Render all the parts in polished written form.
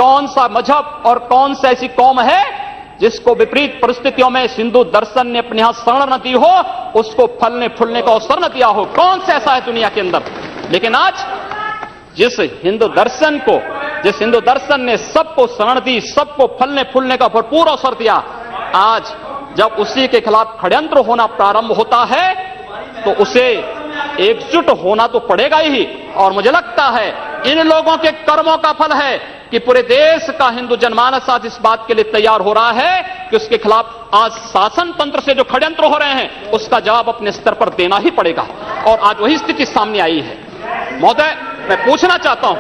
कौन सा मजहब और कौन सा ऐसी कौम है जिसको विपरीत परिस्थितियों में हिंदू दर्शन ने अपने यहां शरण न दी हो, उसको फलने फूलने का अवसर न दिया हो। कौन सा ऐसा है दुनिया के अंदर? लेकिन आज जिस हिंदू दर्शन ने सबको शरण दी, सबको फलने फूलने का भरपूर अवसर दिया, आज जब उसी के खिलाफ षड्यंत्र होना प्रारंभ होता है तो उसे एकजुट होना तो पड़ेगा ही। और मुझे लगता है इन लोगों के कर्मों का फल है कि पूरे देश का हिंदू जनमानस आज इस बात के लिए तैयार हो रहा है कि उसके खिलाफ आज शासन तंत्र से जो षड्यंत्र हो रहे हैं उसका जवाब अपने स्तर पर देना ही पड़ेगा। और आज वही स्थिति सामने आई है। महोदय, मैं पूछना चाहता हूं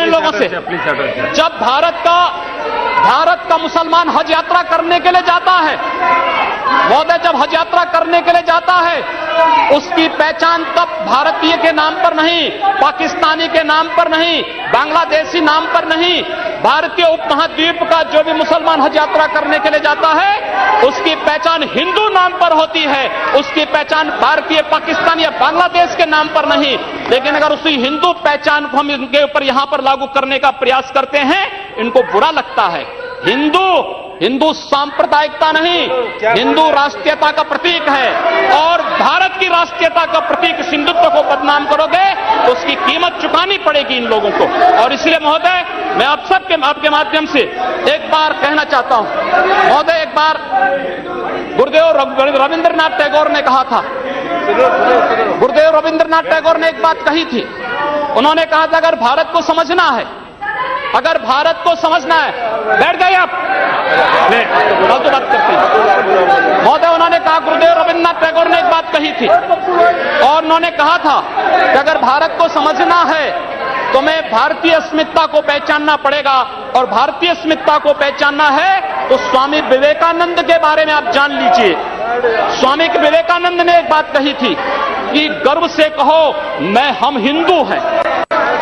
इन लोगों से, जब भारत का मुसलमान हज यात्रा करने के लिए जाता है, महोदय, जब हज यात्रा करने के लिए जाता है उसकी पहचान तब भारतीय के नाम पर नहीं, पाकिस्तानी के नाम पर नहीं, बांग्लादेशी नाम पर नहीं, भारतीय उपमहाद्वीप का जो भी मुसलमान हज यात्रा करने के लिए जाता है उसकी पहचान हिंदू नाम पर होती है, उसकी पहचान भारतीय, पाकिस्तानी या बांग्लादेश के नाम पर नहीं। लेकिन अगर उसी हिंदू पहचान को हम इनके ऊपर यहां पर लागू करने का प्रयास करते हैं, इनको बुरा लगता है। हिंदू सांप्रदायिकता नहीं, हिंदू राष्ट्रीयता का प्रतीक है। और भारत की राष्ट्रीयता का प्रतीक हिंदुत्व को बदनाम करोगे तो उसकी कीमत चुकानी पड़ेगी इन लोगों को। और इसलिए महोदय, मैं आप सबके आपके माध्यम से एक बार कहना चाहता हूं, महोदय, एक बार गुरुदेव रविंद्रनाथ टैगोर ने कहा था, गुरुदेव रविंद्रनाथ टैगोर ने एक बात कही थी। उन्होंने कहा था अगर भारत को समझना है, बैठ गए आप, फालतू बात करते हैं। महोदय, उन्होंने कहा, गुरुदेव रविंद्रनाथ टैगोर ने एक बात कही थी और उन्होंने कहा था कि अगर भारत को समझना है तो मैं भारतीय अस्मिता को पहचानना पड़ेगा। और भारतीय अस्मिता को पहचानना है तो स्वामी विवेकानंद के बारे में आप जान लीजिए। स्वामी विवेकानंद ने एक बात कही थी कि गर्व से कहो हम हिंदू हैं।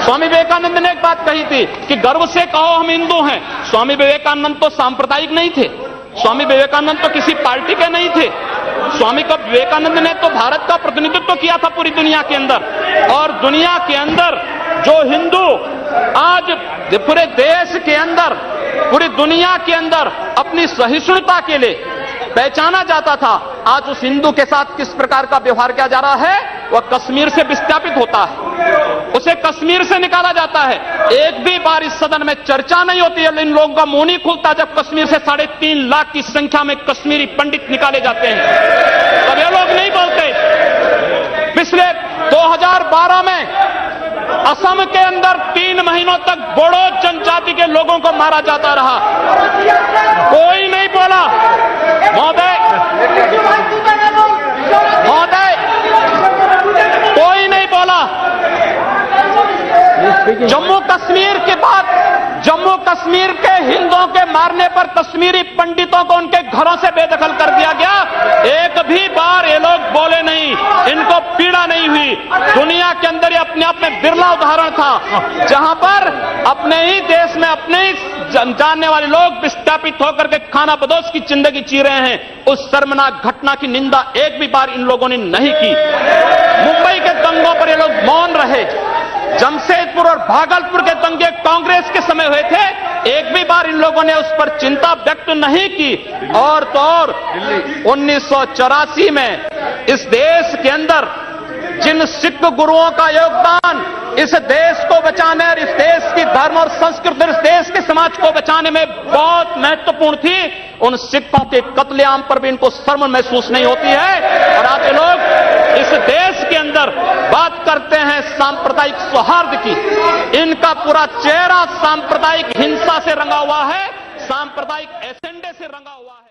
स्वामी विवेकानंद ने एक बात कही थी कि गर्व से कहो हम हिंदू हैं। स्वामी विवेकानंद तो सांप्रदायिक नहीं थे, स्वामी विवेकानंद तो किसी पार्टी के नहीं थे। स्वामी विवेकानंद ने तो भारत का प्रतिनिधित्व किया था पूरी दुनिया के अंदर। और दुनिया के अंदर जो हिंदू आज पूरे देश के अंदर, पूरी दुनिया के अंदर अपनी सहिष्णुता के लिए पहचाना जाता था, आज उस हिंदू के साथ किस प्रकार का व्यवहार किया जा रहा है, वह कश्मीर से विस्थापित होता है, उसे कश्मीर से निकाला जाता है। एक भी बार इस सदन में चर्चा नहीं होती है, इन लोगों का मुंह नहीं खुलता जब कश्मीर से 3.5 लाख की संख्या में कश्मीरी पंडित निकाले जाते हैं, तब ये लोग नहीं बोलते। पिछले 2012 में असम के अंदर 3 महीनों तक बोडो जनजाति के लोगों को मारा जाता रहा, कोई नहीं बोला। महोदय, कोई नहीं बोला। जम्मू कश्मीर के बाद जम्मू कश्मीर के हिंदुओं के मारने पर कश्मीरी पंडितों को उनके घरों से बेदखल कर दिया गया, एक भी बार ये लोग बोले नहीं, इनको पीड़ा नहीं हुई। दुनिया के अंदर ये अपने आप में बिरला उदाहरण था जहां पर अपने ही देश में अपने ही जानने वाले लोग विस्थापित होकर के खाना बदोश की जिंदगी जी रहे हैं। उस शर्मनाक घटना की निंदा एक भी बार इन लोगों ने नहीं की। मुंबई के दंगों पर ये लोग मौन रहे। जमशेदपुर और भागलपुर के दंगे कांग्रेस के समय हुए थे, एक भी बार इन लोगों ने उस पर चिंता व्यक्त नहीं की। और तो और 1984 में इस देश के अंदर जिन सिख गुरुओं का योगदान इस देश को बचाने और इस देश की धर्म और संस्कृति और इस देश के समाज को बचाने में बहुत महत्वपूर्ण थी, उन सिखों के कत्लेआम पर भी इनको शर्म महसूस नहीं होती है। और आज लोग इस देश के अंदर बात करते हैं सांप्रदायिक सौहार्द की, इनका पूरा चेहरा सांप्रदायिक हिंसा से रंगा हुआ है, सांप्रदायिक एजेंडे से रंगा हुआ है।